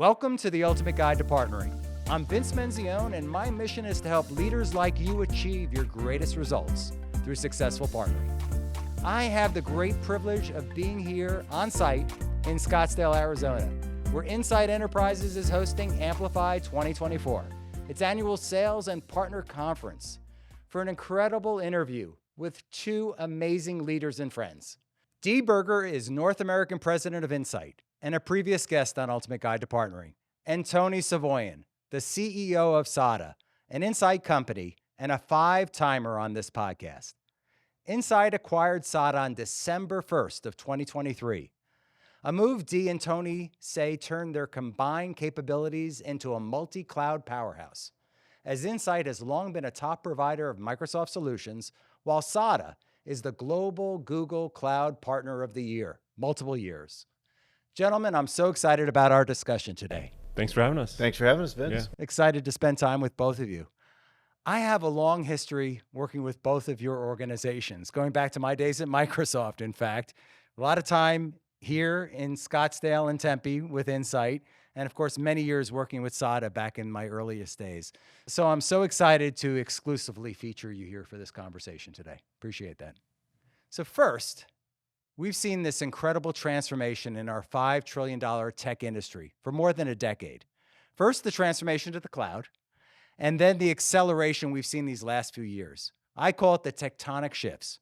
Welcome to the Ultimate Guide to Partnering. I'm Vince Menzione, and my mission is to help leaders like you achieve your greatest results through successful partnering. I have the great privilege of being here on site in Scottsdale, Arizona, where Insight Enterprises is hosting Amplify 2024, its annual sales and partner conference, for an incredible interview with two amazing leaders and friends. Dee Burger is North American President of Insight and a previous guest on Ultimate Guide to Partnering, and Tony Safoian, the CEO of SADA, an Insight company and a five-timer on this podcast. Insight acquired SADA on December 1st of 2023, a move Dee and Tony say turned their combined capabilities into a multi-cloud powerhouse, as Insight has long been a top provider of Microsoft solutions, while SADA is the global Google Cloud Partner of the Year, multiple years. Gentlemen, I'm so excited about our discussion today. Thanks for having us. Thanks for having us, Vince. Yeah. Excited to spend time with both of you. I have a long history working with both of your organizations, going back to my days at Microsoft, in fact. A lot of time here in Scottsdale and Tempe with Insight, and of course, many years working with SADA back in my earliest days. So I'm so excited to exclusively feature you here for this conversation today. Appreciate that. So first, we've seen this incredible transformation in our $5 trillion tech industry for more than a decade. First, the transformation to the cloud, and then the acceleration we've seen these last few years. I call it the tectonic shifts.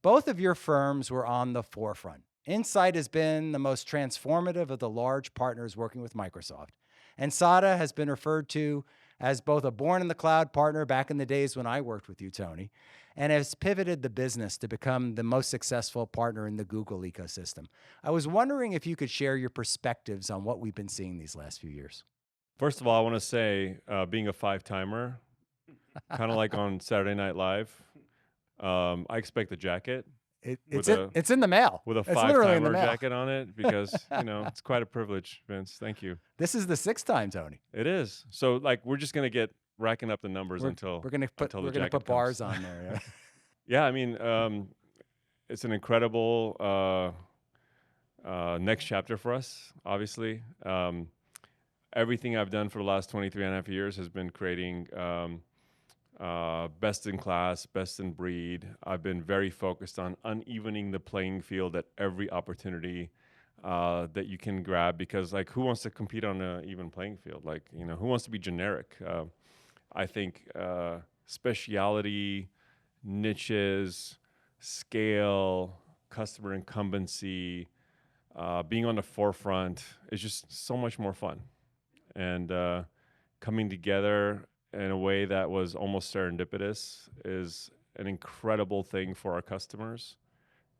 Both of your firms were on the forefront. Insight has been the most transformative of the large partners working with Microsoft, and SADA has been referred to as both a born-in-the-cloud partner back in the days when I worked with you, Tony, and has pivoted the business to become the most successful partner in the Google ecosystem. I was wondering if you could share your perspectives on what we've been seeing these last few years. First of all, I want to say, being a five-timer, kind of like on Saturday Night Live, I expect a jacket. It's in the mail. With a It's literally in the five-timer mail. jacket on it, because, it's quite a privilege, Vince. Thank you. This is the sixth time, Tony. It is. So, we're just going to get racking up the numbers until we're going to put jacket bars comes. on there. Yeah, I mean, it's an incredible next chapter for us, obviously. Everything I've done for the last 23 and a half years has been creating best in class, best in breed. I've been very focused on unevening the playing field at every opportunity that you can grab, because who wants to compete on an even playing field? Who wants to be generic? I think speciality, niches, scale, customer incumbency, being on the forefront is just so much more fun. And coming together in a way that was almost serendipitous is an incredible thing for our customers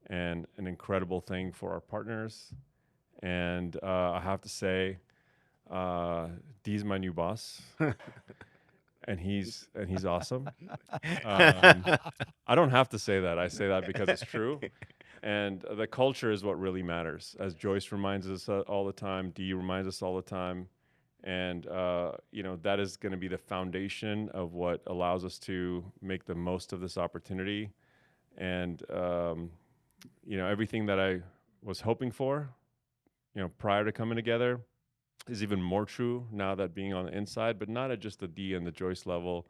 and an incredible thing for our partners. And I have to say, Dee's my new boss. And he's awesome. I don't have to say that. I say that because it's true. And the culture is what really matters. As Joyce reminds us all the time, Dee reminds us all the time. And, that is going to be the foundation of what allows us to make the most of this opportunity. And, everything that I was hoping for, prior to coming together is even more true now that being on the inside, but not at just the Dee and the Joyce level,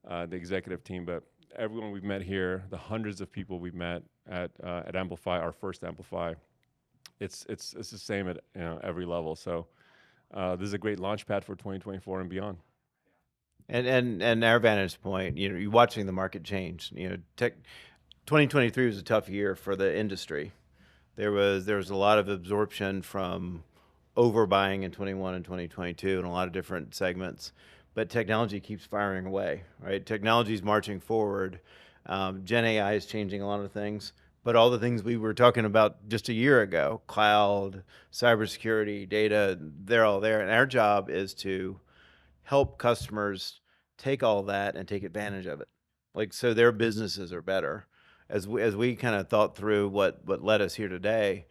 the executive team, but everyone we've met here, the hundreds of people we've met at Amplify, our first Amplify. It's the same at every level. So this is a great launch pad for 2024 and beyond. And our vantage point, you're watching the market change. 2023 was a tough year for the industry. There was a lot of absorption from overbuying in 21 and 2022 in a lot of different segments, but technology keeps firing away, right? Technology is marching forward. Gen AI is changing a lot of things, but all the things we were talking about just a year ago, cloud, cybersecurity, data, they're all there. And our job is to help customers take all that and take advantage of it. So their businesses are better. As we kind of thought through what led us here today,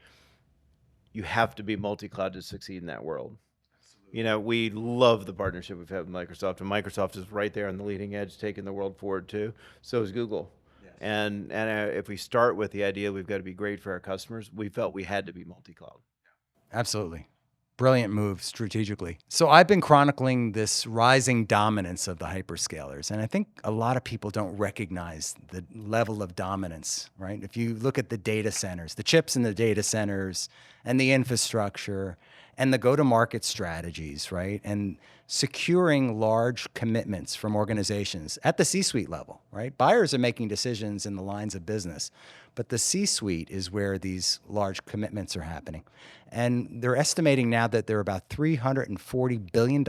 you have to be multi-cloud to succeed in that world. Absolutely. We love the partnership we've had with Microsoft, and Microsoft is right there on the leading edge, taking the world forward too. So is Google. Yes. And if we start with the idea we've got to be great for our customers, we felt we had to be multi-cloud. Absolutely. Brilliant move strategically. So I've been chronicling this rising dominance of the hyperscalers, and I think a lot of people don't recognize the level of dominance, right? If you look at the data centers, the chips in the data centers and the infrastructure and the go-to-market strategies, right? And securing large commitments from organizations at the C-suite level, right? Buyers are making decisions in the lines of business, but the C-suite is where these large commitments are happening. And they're estimating now that there are about $340 billion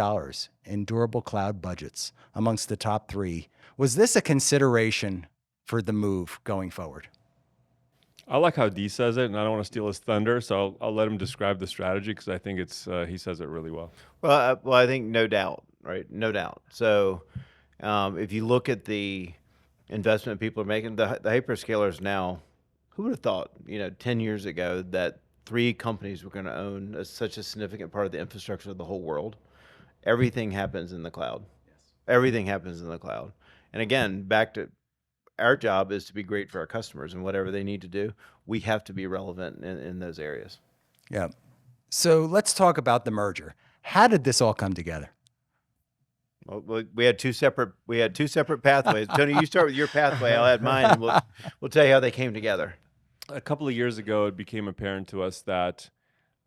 in durable cloud budgets amongst the top three. Was this a consideration for the move going forward? I like how Dee says it, and I don't want to steal his thunder, so I'll let him describe the strategy because I think he says it really well. Well, I think no doubt, right? No doubt. So if you look at the investment people are making, the hyperscalers now, who would have thought, 10 years ago that 3 companies were going to own such a significant part of the infrastructure of the whole world? Everything happens in the cloud. Yes. Everything happens in the cloud. And again, back to our job is to be great for our customers, and whatever they need to do, we have to be relevant in those areas. Yeah. So let's talk about the merger. How did this all come together? Well, we had two separate pathways. Tony, you start with your pathway. I'll add mine, and we'll tell you how they came together. A couple of years ago, it became apparent to us that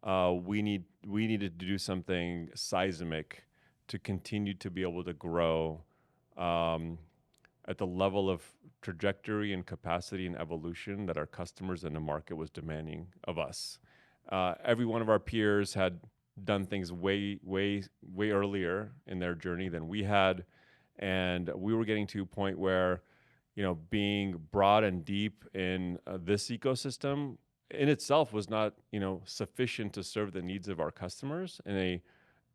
we needed to do something seismic to continue to be able to grow at the level of trajectory and capacity and evolution that our customers in the market was demanding of us. Every one of our peers had done things way earlier in their journey than we had, and we were getting to a point where, being broad and deep in this ecosystem in itself was not, sufficient to serve the needs of our customers. In a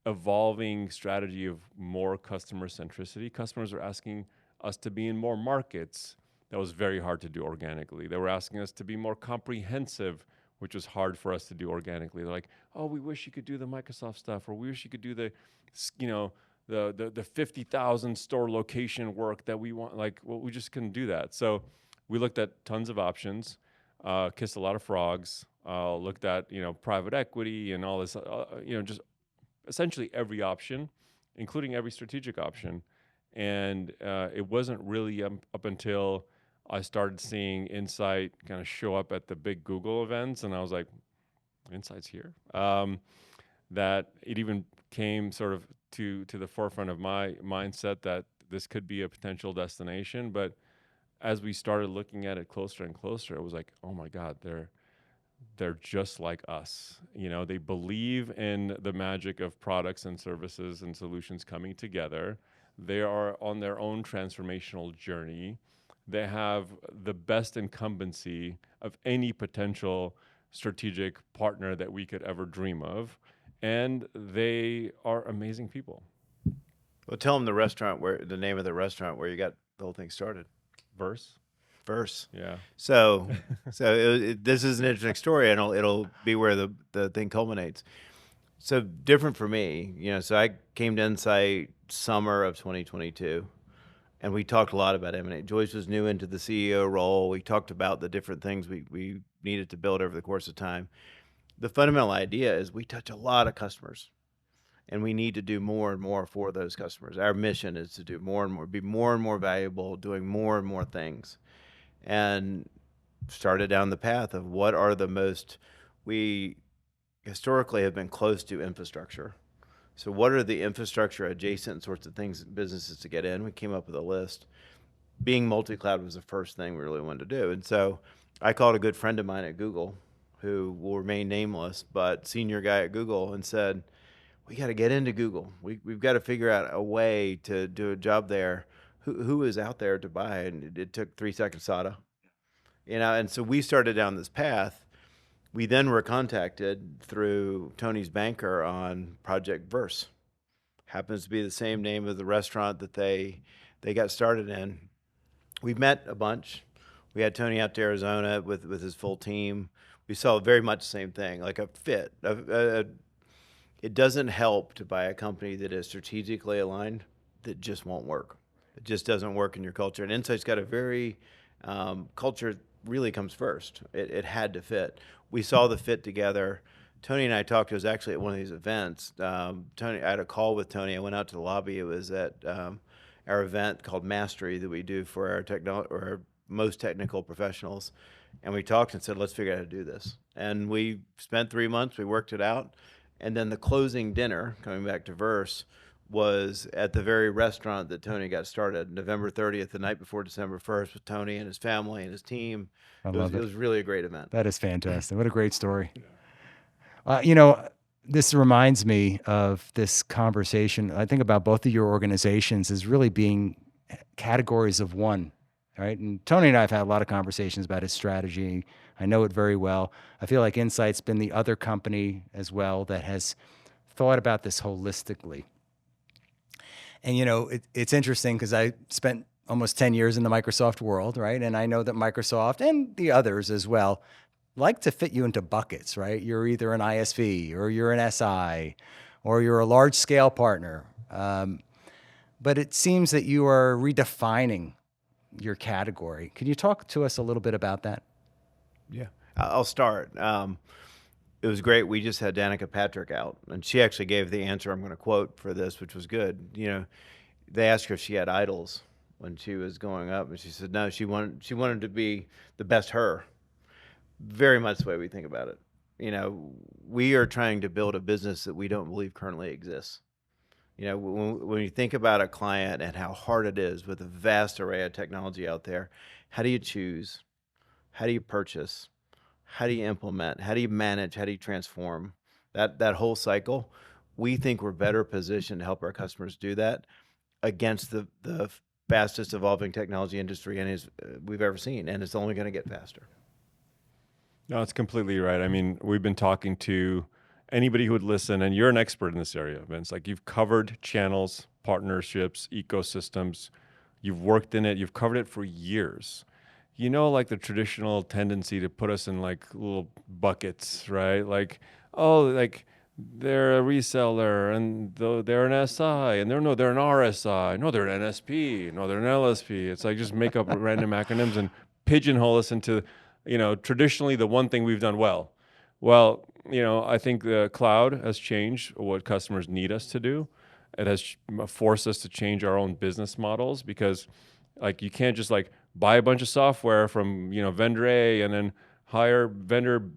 evolving strategy of more customer centricity, customers are asking us to be in more markets. That was very hard to do organically. They were asking us to be more comprehensive, which was hard for us to do organically. They're like, oh, we wish you could do the Microsoft stuff, or we wish you could do the 50,000 store location work that we want. We just couldn't do that. So we looked at tons of options, kissed a lot of frogs, looked at, private equity and all this, just essentially every option, including every strategic option. And it wasn't really up until I started seeing Insight kind of show up at the big Google events, and I was like, Insight's here? That it even came sort of to the forefront of my mindset that this could be a potential destination. But as we started looking at it closer and closer, it was like, oh my God, they're just like us. They believe in the magic of products and services and solutions coming together. They are on their own transformational journey. They have the best incumbency of any potential strategic partner that we could ever dream of. And they are amazing people. Well, tell them the name of the restaurant where you got the whole thing started. Verse. Yeah. So this is an interesting story, and it'll be where the thing culminates. So different for me, so I came to Insight summer of 2022, and we talked a lot about M&A. Joyce was new into the CEO role. We talked about the different things we needed to build over the course of time. The fundamental idea is we touch a lot of customers, and we need to do more and more for those customers. Our mission is to do more and more, be more and more valuable, doing more and more things. And started down the path of what are the most, we historically have been close to infrastructure. So what are the infrastructure adjacent sorts of things, businesses to get in? We came up with a list. Being multi-cloud was the first thing we really wanted to do. And so I called a good friend of mine at Google, who will remain nameless, but senior guy at Google, and said, we got to get into Google. We've got to figure out a way to do a job there. Who is out there to buy? And it took 3 seconds SADA. And so we started down this path. We then were contacted through Tony's banker on Project Verse. Happens to be the same name of the restaurant that they got started in. We met a bunch. We had Tony out to Arizona with his full team. We saw very much the same thing, like a fit. It doesn't help to buy a company that is strategically aligned that just won't work. It just doesn't work in your culture. And Insight's got a very, culture really comes first. It had to fit. We saw the fit together. Tony and I talked. It was actually at one of these events. Tony, I had a call with Tony. I went out to the lobby. It was at our event called Mastery that we do for our most technical professionals. And we talked and said, let's figure out how to do this. And we spent 3 months. We worked it out. And then the closing dinner, coming back to Verse, was at the very restaurant that Tony got started, November 30th, the night before December 1st, with Tony and his family and his team. I love it. It was really a great event. That is fantastic. What a great story. You know, this reminds me of this conversation. I think about both of your organizations as really being categories of one, right? And Tony and I have had a lot of conversations about his strategy. I know it very well. I feel like Insight's been the other company as well that has thought about this holistically. And, you know, it's interesting because I spent almost 10 years in the Microsoft world, right? And I know that Microsoft and the others as well like to fit you into buckets, right? You're either an ISV or you're an SI or you're a large scale partner. But it seems that you are redefining your category. Can you talk to us a little bit about that? Yeah, I'll start. It was great. We just had Danica Patrick out, and she actually gave the answer I'm going to quote for this, which was good. You know, they asked her if she had idols when she was going up, and she said no. She wanted to be the best her. Very much the way we think about it. You know, we are trying to build a business that we don't believe currently exists. You know, when you think about a client and how hard it is with a vast array of technology out there, how do you choose? How do you purchase? How do you implement? How do you manage? How do you transform? That whole cycle, we think we're better positioned to help our customers do that against the fastest evolving technology industry we've ever seen, and it's only going to get faster. No, it's completely right. I mean, we've been talking to anybody who would listen, and you're an expert in this area, Vince. Like, you've covered channels, partnerships, ecosystems. You've worked in it. You've covered it for years. You know, like the traditional tendency to put us in like little buckets, right? Like, oh, like they're a reseller and they're an SI and they're an RSI. No, they're an NSP. No, they're an LSP. It's like just make up random acronyms and pigeonhole us into, you know, traditionally the one thing we've done well. Well, you know, I think the cloud has changed what customers need us to do. It has forced us to change our own business models because, like, you can't just like buy a bunch of software from, you know, vendor A and then hire vendor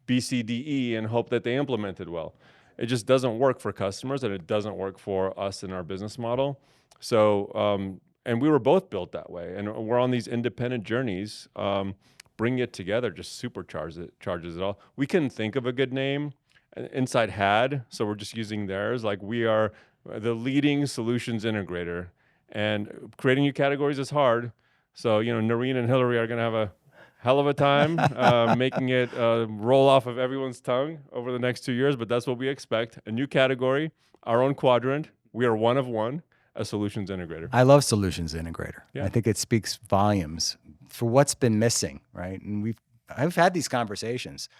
B, C, D, E and hope that they implement it well. It just doesn't work for customers, and it doesn't work for us in our business model. So, and we were both built that way, and we're on these independent journeys. Bringing it together just charges it all. We couldn't think of a good name. Insight had, so we're just using theirs. Like, we are the leading solutions integrator, and creating new categories is hard. So, you know, Noreen and Hillary are going to have a hell of a time making it roll off of everyone's tongue over the next 2 years, but that's what we expect. A new category, our own quadrant. We are one of one, a solutions integrator. I love solutions integrator. Yeah. I think it speaks volumes for what's been missing, right? And I've had these conversations.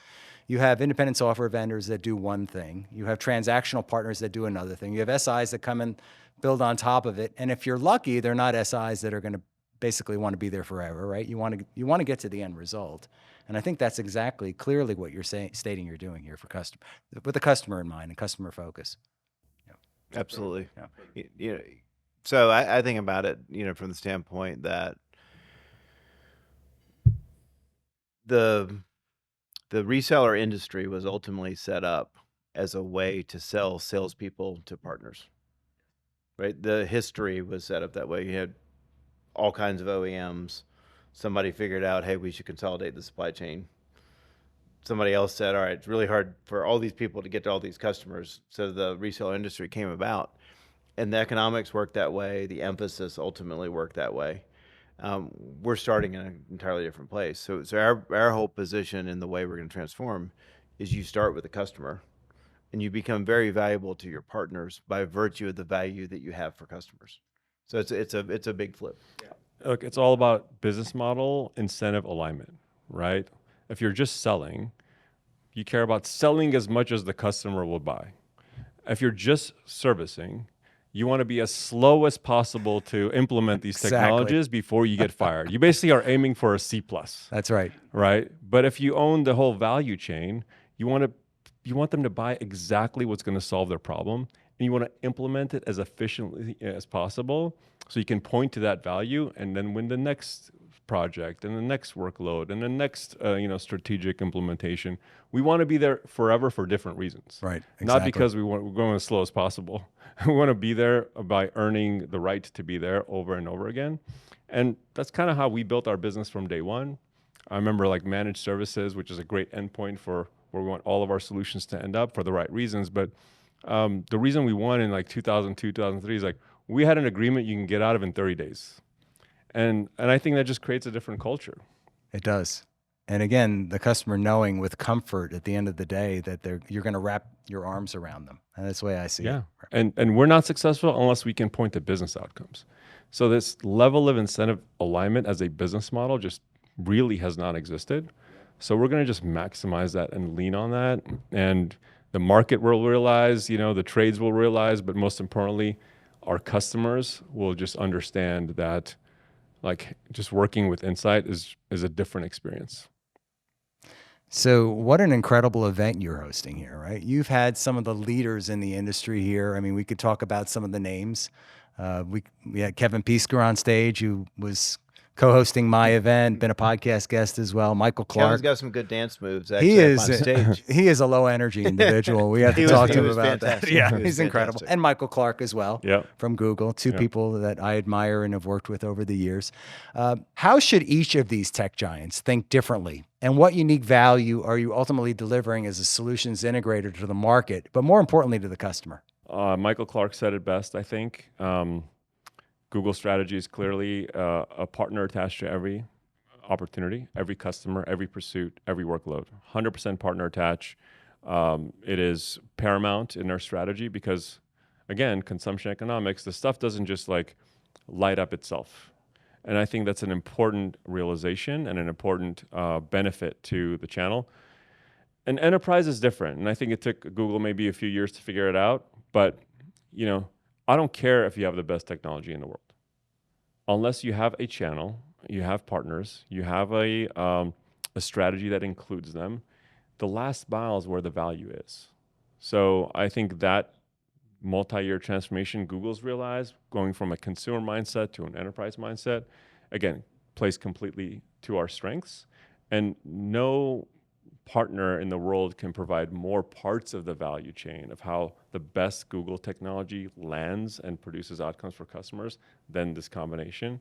You have independent software vendors that do one thing. You have transactional partners that do another thing. You have SIs that come and build on top of it. And if you're lucky, they're not SIs that are going to basically want to be there forever, right? You want to get to the end result. And I think that's clearly what you're stating you're doing here with the customer in mind and customer focus. Yeah. Absolutely. Yeah. You know, so I think about it, you know, from the standpoint that the reseller industry was ultimately set up as a way to sell salespeople to partners, right? The history was set up that way. You had all kinds of OEMs. Somebody figured out, hey, we should consolidate the supply chain. Somebody else said, all right, it's really hard for all these people to get to all these customers. So the reseller industry came about, and the economics worked that way. The emphasis ultimately worked that way. We're starting in an entirely different place. So our whole position in the way we're going to transform is you start with the customer, and you become very valuable to your partners by virtue of the value that you have for customers. So it's a big flip. Yeah. Look, it's all about business model incentive alignment, right? If you're just selling, you care about selling as much as the customer will buy. If you're just servicing, you want to be as slow as possible to implement these technologies before you get fired. You basically are aiming for a C+. That's right. Right? But if you own the whole value chain, you want to you want them to buy exactly what's going to solve their problem, and you want to implement it as efficiently as possible so you can point to that value, and then when the next project and the next workload and the next strategic implementation, we want to be there forever for different reasons. Right. Exactly. Not because we're going as slow as possible. We want to be there by earning the right to be there over and over again. And that's kind of how we built our business from day one. I remember like managed services, which is a great endpoint for where we want all of our solutions to end up for the right reasons. But the reason we won in like 2002, 2003 is like we had an agreement you can get out of in 30 days. And I think that just creates a different culture. It does. And again, the customer knowing with comfort at the end of the day that you're going to wrap your arms around them. And that's the way I see it. And we're not successful unless we can point to business outcomes. So this level of incentive alignment as a business model just really has not existed. So we're going to just maximize that and lean on that. And the market will realize, the trades will realize, but most importantly, our customers will just understand that like just working with Insight is a different experience. So what an incredible event you're hosting here, right? You've had some of the leaders in the industry here. I mean, we could talk about some of the names. We had Kevin Piesker on stage, who was co-hosting my event, been a podcast guest as well. Michael Clark. Kevin's got some good dance moves. Actually, on stage. He is a low energy individual. We have to talk to him about fantastic. that. Yeah, He he's was incredible. fantastic. And Michael Clark as well from Google, two Yep. people that I admire and have worked with over the years. How should each of these tech giants think differently? And what unique value are you ultimately delivering as a solutions integrator to the market, but more importantly to the customer? Michael Clark said it best, I think. Google strategy is clearly a partner attached to every opportunity, every customer, every pursuit, every workload. 100% partner attached. It is paramount in our strategy because, again, consumption economics, the stuff doesn't just like light up itself. And I think that's an important realization and an important benefit to the channel. And enterprise is different. And I think it took Google maybe a few years to figure it out. But, I don't care if you have the best technology in the world. Unless you have a channel, you have partners, you have a strategy that includes them, the last mile is where the value is. So I think that multi-year transformation Google's realized, going from a consumer mindset to an enterprise mindset, again, plays completely to our strengths. And no partner in the world can provide more parts of the value chain of how the best Google technology lands and produces outcomes for customers than this combination.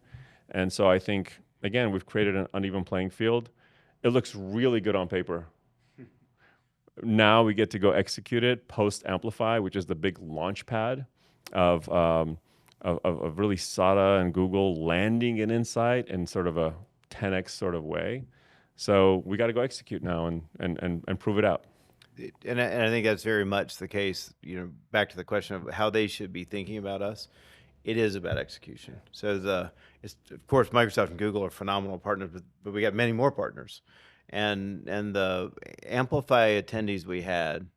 And so I think, again, we've created an uneven playing field. It looks really good on paper. Now we get to go execute it post Amplify, which is the big launch pad of really SADA and Google landing in Insight in sort of a 10x sort of way. So we got to go execute now and prove it out. And I think that's very much the case. Back to the question of how they should be thinking about us. It is about execution. So it's of course Microsoft and Google are phenomenal partners, but we got many more partners. And the Amplify attendees we had,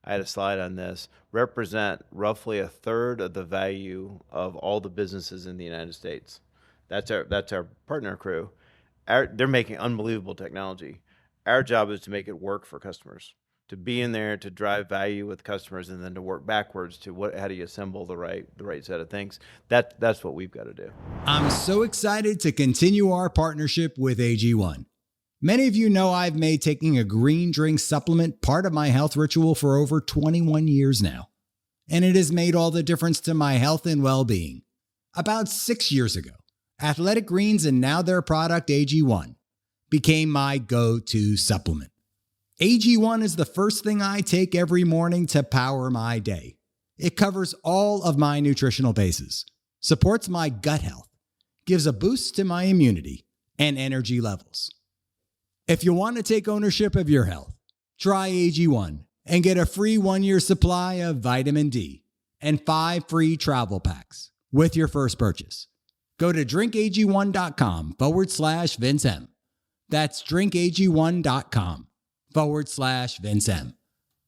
I had a slide on this, represent roughly a third of the value of all the businesses in the United States. That's our partner crew. They're making unbelievable technology. Our job is to make it work for customers, to be in there, to drive value with customers, and then to work backwards to how do you assemble the right set of things. That's what we've got to do. I'm so excited to continue our partnership with AG1. Many of you know I've made taking a green drink supplement part of my health ritual for over 21 years now, and it has made all the difference to my health and well-being. About 6 years ago, Athletic Greens and now their product AG1 became my go-to supplement. AG1 is the first thing I take every morning to power my day. It covers all of my nutritional bases, supports my gut health, gives a boost to my immunity and energy levels. If you want to take ownership of your health, try AG1 and get a free 1-year supply of vitamin D and 5 free travel packs with your first purchase. Go to drinkag1.com/Vince M. That's drinkag1.com/Vince M.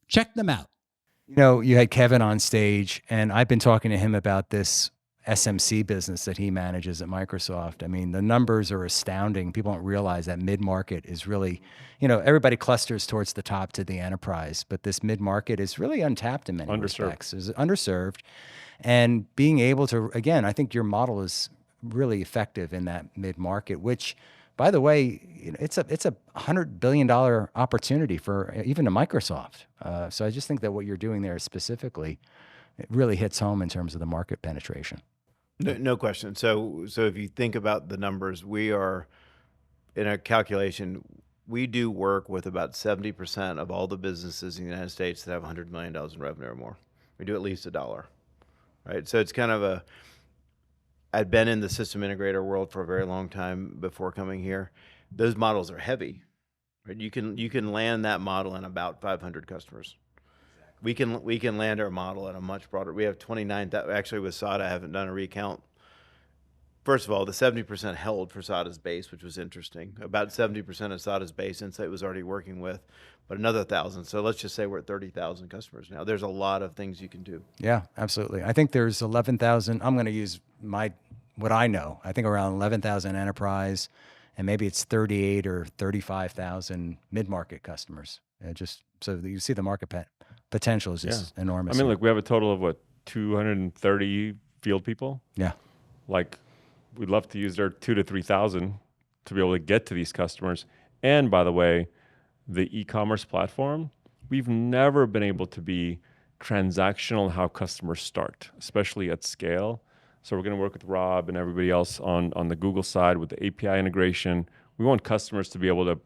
Check them out. You had Kevin on stage, and I've been talking to him about this SMC business that he manages at Microsoft. I mean, the numbers are astounding. People don't realize that mid-market is really, everybody clusters towards the top to the enterprise, but this mid-market is really untapped in many respects. Is underserved. And being able to, again, I think your model is really effective in that mid-market, which, by the way, it's a $100 billion opportunity for even a Microsoft. So I just think that what you're doing there specifically, it really hits home in terms of the market penetration. No question. So if you think about the numbers, we are in a calculation. We do work with about 70% of all the businesses in the United States that have $100 million in revenue or more. We do at least $1, right? So it's kind of I'd been in the system integrator world for a very long time before coming here. Those models are heavy, right? You can land that model in about 500 customers. We can land our model at a much broader. We have 29. Actually, with SADA, I haven't done a recount. First of all, the 70% held for SADA's base, which was interesting. About 70% of SADA's base, Insight was already working with, but another 1,000. So let's just say we're at 30,000 customers now. There's a lot of things you can do. Yeah, absolutely. I think there's 11,000. I'm going to use what I know. I think around 11,000 enterprise, and maybe it's 38 or 35,000 mid-market customers. Just so that you see the market potential is just enormous. I mean, look, we have a total of 230 field people. Yeah. Like, we'd love to use their 2,000 to 3,000 to be able to get to these customers. And by the way, the e-commerce platform, we've never been able to be transactional in how customers start, especially at scale. So we're going to work with Rob and everybody else on the Google side with the API integration. We want customers to be able to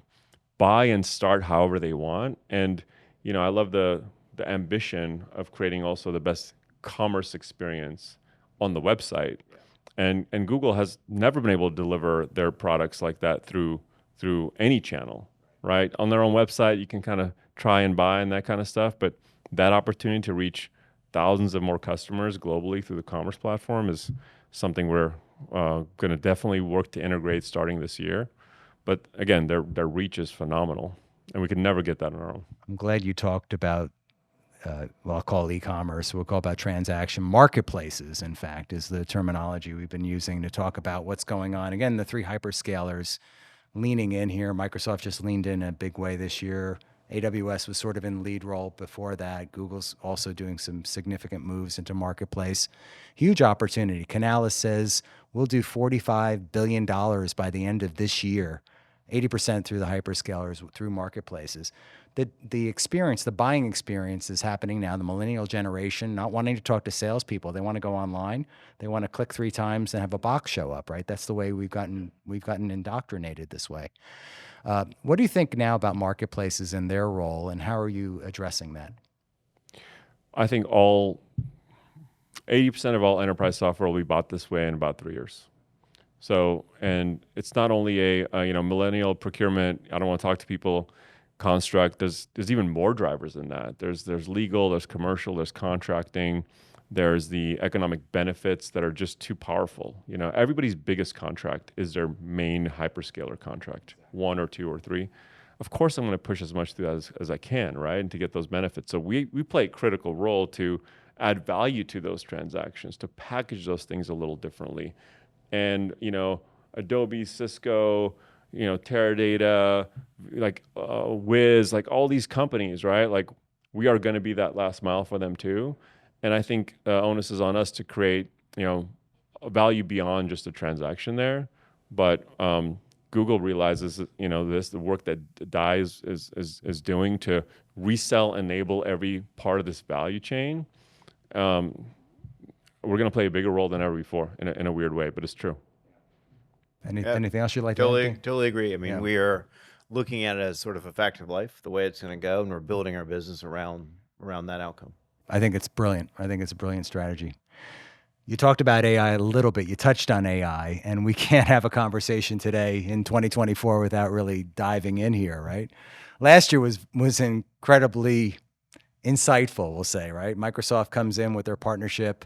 buy and start however they want. And, I love the ambition of creating also the best commerce experience on the website. And Google has never been able to deliver their products like that through any channel, right? On their own website, you can kind of try and buy and that kind of stuff. But that opportunity to reach thousands of more customers globally through the commerce platform is something we're going to definitely work to integrate starting this year. But again, their reach is phenomenal, and we could never get that on our own. I'm glad you talked about, I'll call e-commerce, we'll call about transaction marketplaces, in fact, is the terminology we've been using to talk about what's going on. Again, the three hyperscalers leaning in here. Microsoft just leaned in a big way this year. AWS was sort of in lead role before that. Google's also doing some significant moves into marketplace. Huge opportunity. Canalys says we'll do $45 billion by the end of this year, 80% through the hyperscalers, through marketplaces. The experience, the buying experience is happening now. The millennial generation not wanting to talk to salespeople. They want to go online. They want to click 3 times and have a box show up, right? That's the way we've gotten indoctrinated this way. What do you think now about marketplaces and their role, and how are you addressing that? I think 80% of all enterprise software will be bought this way in about 3 years. So, and it's not only a millennial procurement, I don't want to talk to people construct. There's even more drivers than that. There's legal, there's commercial, there's contracting, there's the economic benefits that are just too powerful. Everybody's biggest contract is their main hyperscaler contract, 1 or 2 or 3. Of course, I'm going to push as much through that as I can, right, and to get those benefits. So we play a critical role to add value to those transactions, to package those things a little differently. And, Adobe, Cisco, Teradata, Wiz, all these companies, right? We are going to be that last mile for them too. And I think onus is on us to create, a value beyond just a transaction there. But Google realizes, the work that Dai is doing to resell, enable every part of this value chain. We're going to play a bigger role than ever before in a weird way, but it's true. Anything else you'd like to add? Totally agree. I mean, we are looking at it as sort of a fact of life, the way it's going to go, and we're building our business around that outcome. I think it's brilliant. I think it's a brilliant strategy. You talked about AI a little bit. You touched on AI, and we can't have a conversation today in 2024 without really diving in here, right? Last year was incredibly insightful, we'll say, right? Microsoft comes in with their partnership.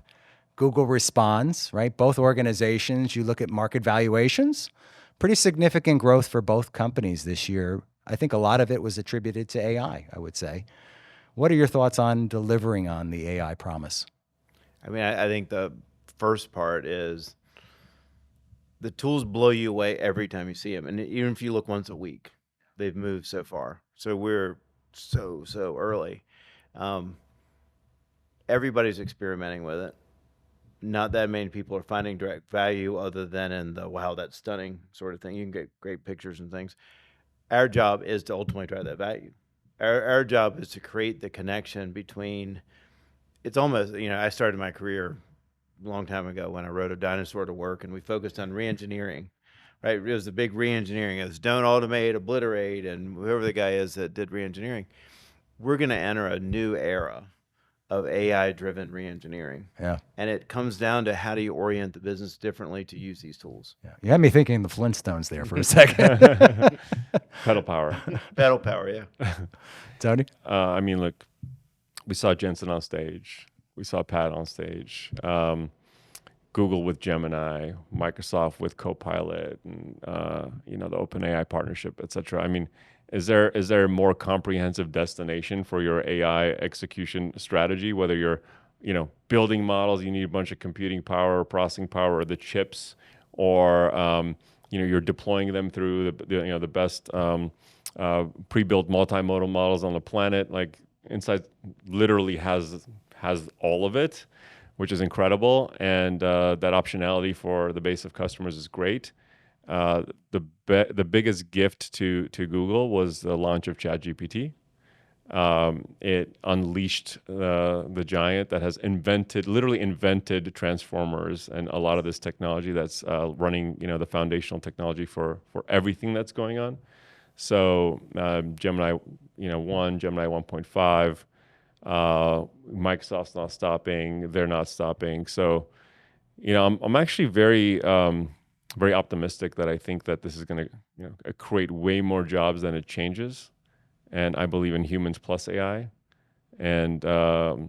Google responds, right? Both organizations, you look at market valuations, pretty significant growth for both companies this year. I think a lot of it was attributed to AI, I would say. What are your thoughts on delivering on the AI promise? I mean, I think first part is the tools blow you away every time you see them. And even if you look once a week, they've moved so far. So we're so early. Everybody's experimenting with it. Not that many people are finding direct value other than in the, wow, that's stunning sort of thing. You can get great pictures and things. Our job is to ultimately drive that value. Our job is to create the connection between, it's almost, I started my career a long time ago when I wrote A Dinosaur to Work, and we focused on re-engineering, right? It was the big re-engineering. It was don't automate, obliterate, and whoever the guy is that did re-engineering. We're going to enter a new era of AI-driven re-engineering. Yeah. And it comes down to how do you orient the business differently to use these tools. Yeah. You had me thinking the Flintstones there for a second. Pedal power. Pedal power, yeah. Tony? I mean, look, we saw Jensen on stage. We saw Pat on stage. Google with Gemini, Microsoft with Copilot, and the OpenAI partnership, et cetera. I mean, is there a more comprehensive destination for your AI execution strategy? Whether you're, building models, you need a bunch of computing power, processing power, or the chips, or you're deploying them through the best pre-built multimodal models on the planet. Like Insight literally has all of it, which is incredible, and that optionality for the base of customers is great. The biggest gift to Google was the launch of ChatGPT. It unleashed the giant that has literally invented transformers and a lot of this technology that's running, the foundational technology for everything that's going on. So Gemini, 1, Gemini 1.5. Microsoft's not stopping. They're not stopping. So, I'm actually very optimistic that I think that this is going to create way more jobs than it changes. And I believe in humans plus AI. And I'll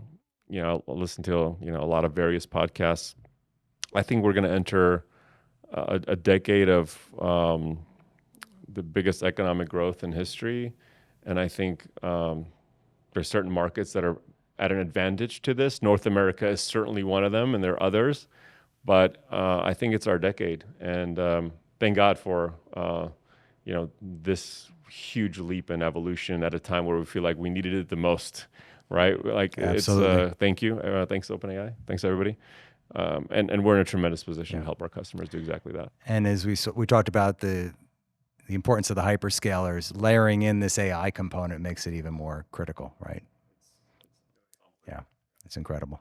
listen to a lot of various podcasts. I think we're going to enter a decade of the biggest economic growth in history, and I think there's certain markets that are at an advantage to this. North America is certainly one of them, and there are others. But I think it's our decade, and thank God for this huge leap in evolution at a time where we feel like we needed it the most, right? Like Absolutely. Thank you, thanks OpenAI, thanks everybody, and we're in a tremendous position to help our customers do exactly that. And as we talked about the importance of the hyperscalers, layering in this AI component makes it even more critical, right? Yeah, it's incredible.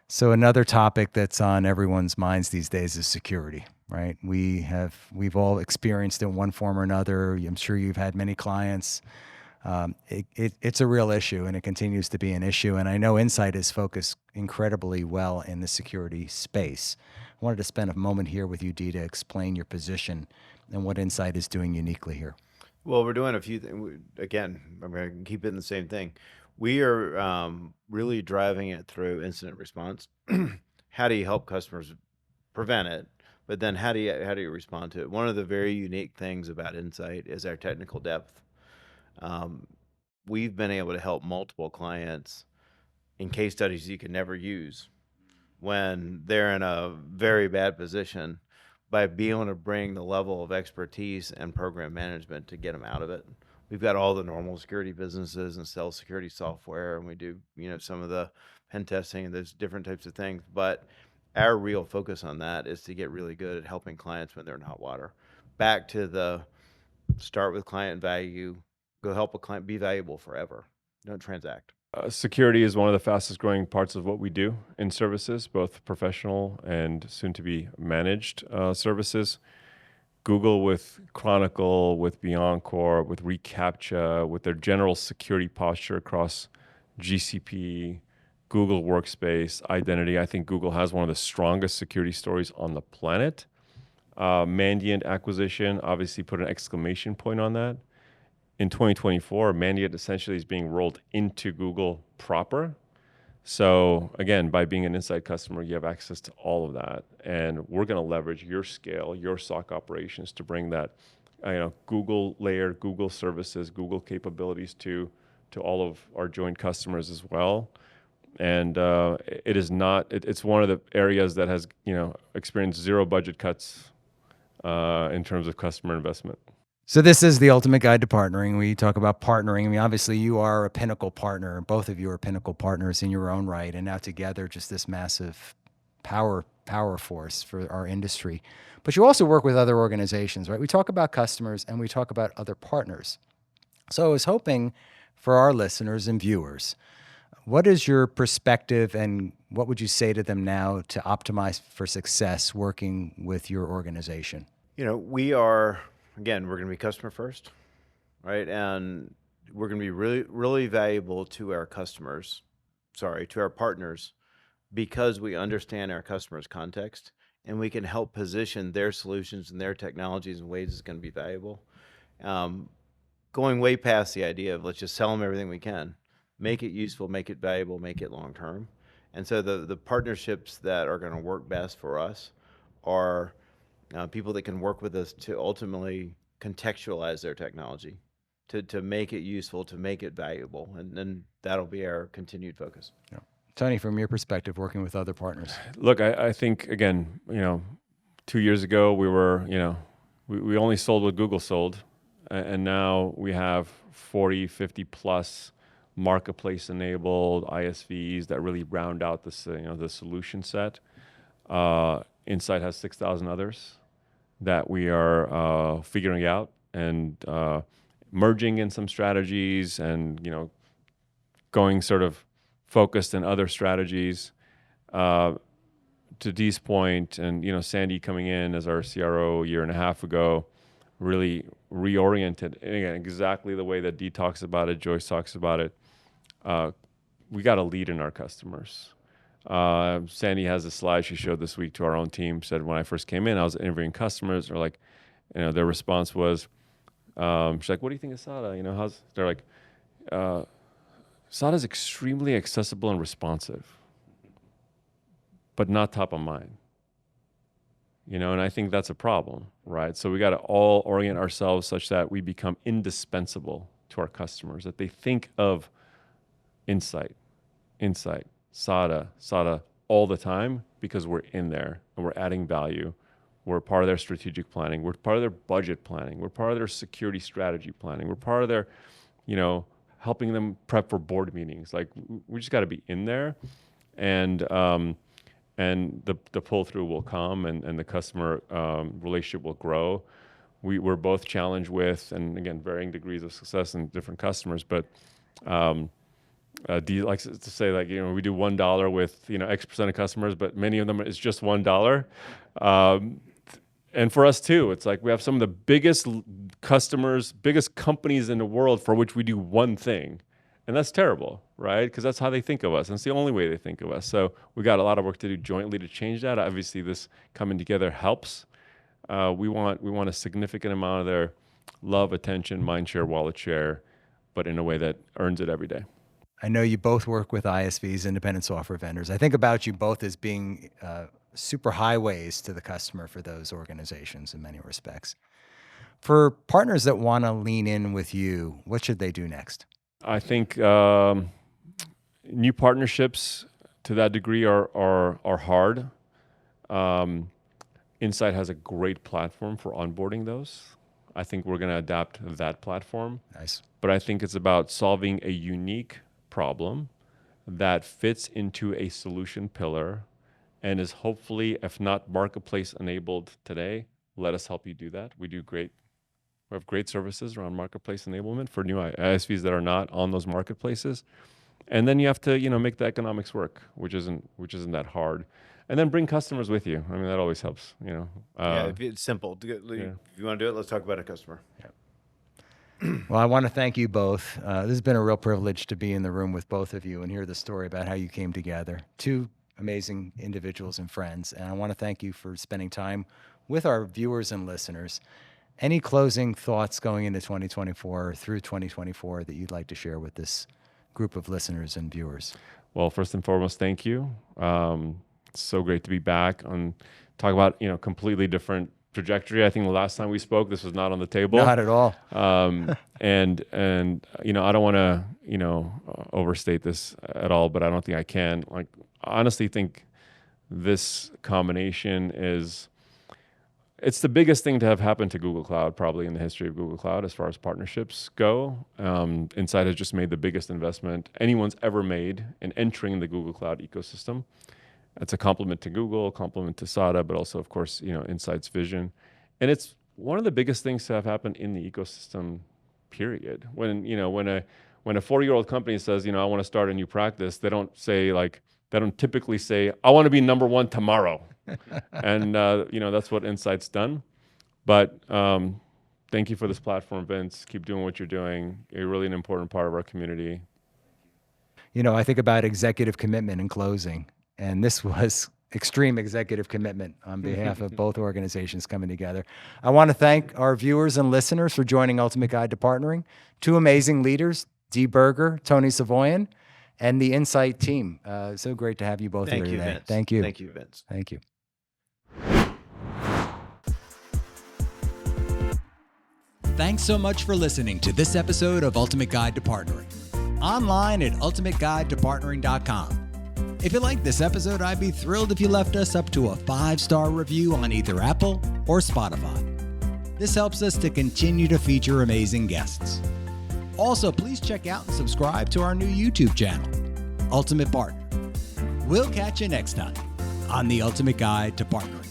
So another topic that's on everyone's minds these days is security, right? We've all experienced it in one form or another. I'm sure you've had many clients. It's a real issue, and it continues to be an issue. And I know Insight is focused incredibly well in the security space. I wanted to spend a moment here with you, Dee, to explain your position and what Insight is doing uniquely here. Well, we're doing a few things. Again, I'm going to keep it in the same thing. We are really driving it through incident response. How do you help customers prevent it? But then how do you respond to it? One of the very unique things about Insight is our technical depth. We've been able to help multiple clients in case studies you can never use when they're in a very bad position by being able to bring the level of expertise and program management to get them out of it. We've got all the normal security businesses and sell security software, and we do, some of the pen testing and those different types of things. But our real focus on that is to get really good at helping clients when they're in hot water. Back to the start with client value, go help a client be valuable forever. Don't transact. Security is one of the fastest growing parts of what we do in services, both professional and soon to be managed services. Google with Chronicle, with BeyondCore, with reCAPTCHA, with their general security posture across GCP, Google Workspace, identity. I think Google has one of the strongest security stories on the planet. Mandiant acquisition, obviously put an exclamation point on that. In 2024, Mandiant essentially is being rolled into Google proper. So again, by being an Insight customer, you have access to all of that. And we're going to leverage your scale, your SOC operations to bring that Google layer, Google services, Google capabilities to all of our joint customers as well. And it is not. It's one of the areas that has experienced zero budget cuts in terms of customer investment. So this is the ultimate guide to partnering. We talk about partnering. I mean, obviously you are a pinnacle partner. Both of you are pinnacle partners in your own right. And now together, just this massive power force for our industry. But you also work with other organizations, right? We talk about customers and we talk about other partners. So I was hoping for our listeners and viewers, what is your perspective and what would you say to them now to optimize for success working with your organization? We are, again, we're going to be customer first, right? And we're going to be really, really valuable to our to our partners, because we understand our customers' context and we can help position their solutions and their technologies in ways that's going to be valuable. Going way past the idea of let's just sell them everything we can, make it useful, make it valuable, make it long-term. And so the partnerships that are going to work best for us are people that can work with us to ultimately contextualize their technology, to make it useful, to make it valuable. And that'll be our continued focus. Yeah. Tony, from your perspective, working with other partners. Look, I think, again, 2 years ago, we were, we only sold what Google sold. And now we have 40, 50 plus marketplace enabled ISVs that really round out the solution set. Insight has 6,000 others that we are figuring out and merging in some strategies and, going sort of focused in other strategies. To Dee's point, and, Sandy coming in as our CRO a year and a half ago, really reoriented, and again, exactly the way that Dee talks about it, Joyce talks about it. We got to lead in our customers. Sandy has a slide she showed this week to our own team, said when I first came in, I was interviewing customers, or like, their response was, she's like, what do you think of SADA? They're like, SADA is extremely accessible and responsive, but not top of mind. And I think that's a problem, right? So we got to all orient ourselves such that we become indispensable to our customers, that they think of Insight, SADA all the time, because we're in there and we're adding value. We're part of their strategic planning. We're part of their budget planning. We're part of their security strategy planning. We're part of their, helping them prep for board meetings. Like, we just got to be in there, and the pull through will come, and the customer relationship will grow. We're both challenged with, and again, varying degrees of success in different customers, but Dee likes to say, like, we do $1 with X% of customers, but many of them it's just $1. And for us too, it's like we have some of the biggest customers, biggest companies in the world for which we do one thing. And that's terrible, right? Because that's how they think of us. And it's the only way they think of us. So we got a lot of work to do jointly to change that. Obviously, this coming together helps. We want a significant amount of their love, attention, mind share, wallet share, but in a way that earns it every day. I know you both work with ISVs, independent software vendors. I think about you both as being super highways to the customer for those organizations in many respects. For partners that want to lean in with you, what should they do next? I think new partnerships to that degree are hard. Insight has a great platform for onboarding those. I think we're going to adapt that platform. Nice. But I think it's about solving a unique problem that fits into a solution pillar and is hopefully, if not marketplace enabled today, let us help you do that. We have great services around marketplace enablement for new ISVs that are not on those marketplaces. And then you have to, make the economics work, which isn't that hard. And then bring customers with you. I mean, that always helps, If it's simple. If you want to do it, let's talk about a customer. Yeah. Well, I want to thank you both. This has been a real privilege to be in the room with both of you and hear the story about how you came together. Two amazing individuals and friends. And I want to thank you for spending time with our viewers and listeners. Any closing thoughts going into 2024 or through 2024 that you'd like to share with this group of listeners and viewers? Well, first and foremost, thank you. It's so great to be back and talk about, completely different trajectory. I think the last time we spoke, this was not on the table. Not at all. And you know, I don't want to, you know, overstate this at all, but I don't think I can. Like, I honestly think this combination it's the biggest thing to have happened to Google Cloud probably in the history of Google Cloud as far as partnerships go. Insight has just made the biggest investment anyone's ever made in entering the Google Cloud ecosystem. It's a compliment to Google, a compliment to SADA, but also, of course, you know, Insight's vision. And it's one of the biggest things to have happened in the ecosystem, period. When a 40-year-old company says, you know, I want to start a new practice, they don't typically say, I want to be number one tomorrow. And, you know, that's what Insight's done. But thank you for this platform, Vince. Keep doing what you're doing. You're really an important part of our community. You know, I think about executive commitment in closing, and this was extreme executive commitment on behalf of both organizations coming together. I want to thank our viewers and listeners for joining Ultimate Guide to Partnering. Two amazing leaders, Dee Burger, Tony Safoian, and the Insight team. So great to have you both here today. Vince. Thank you. Thank you, Vince. Thank you. Thanks so much for listening to this episode of Ultimate Guide to Partnering. Online at ultimateguidetopartnering.com. If you liked this episode, I'd be thrilled if you left us up to a 5-star review on either Apple or Spotify. This helps us to continue to feature amazing guests. Also, please check out and subscribe to our new YouTube channel, Ultimate Partner. We'll catch you next time on the Ultimate Guide to Partnering.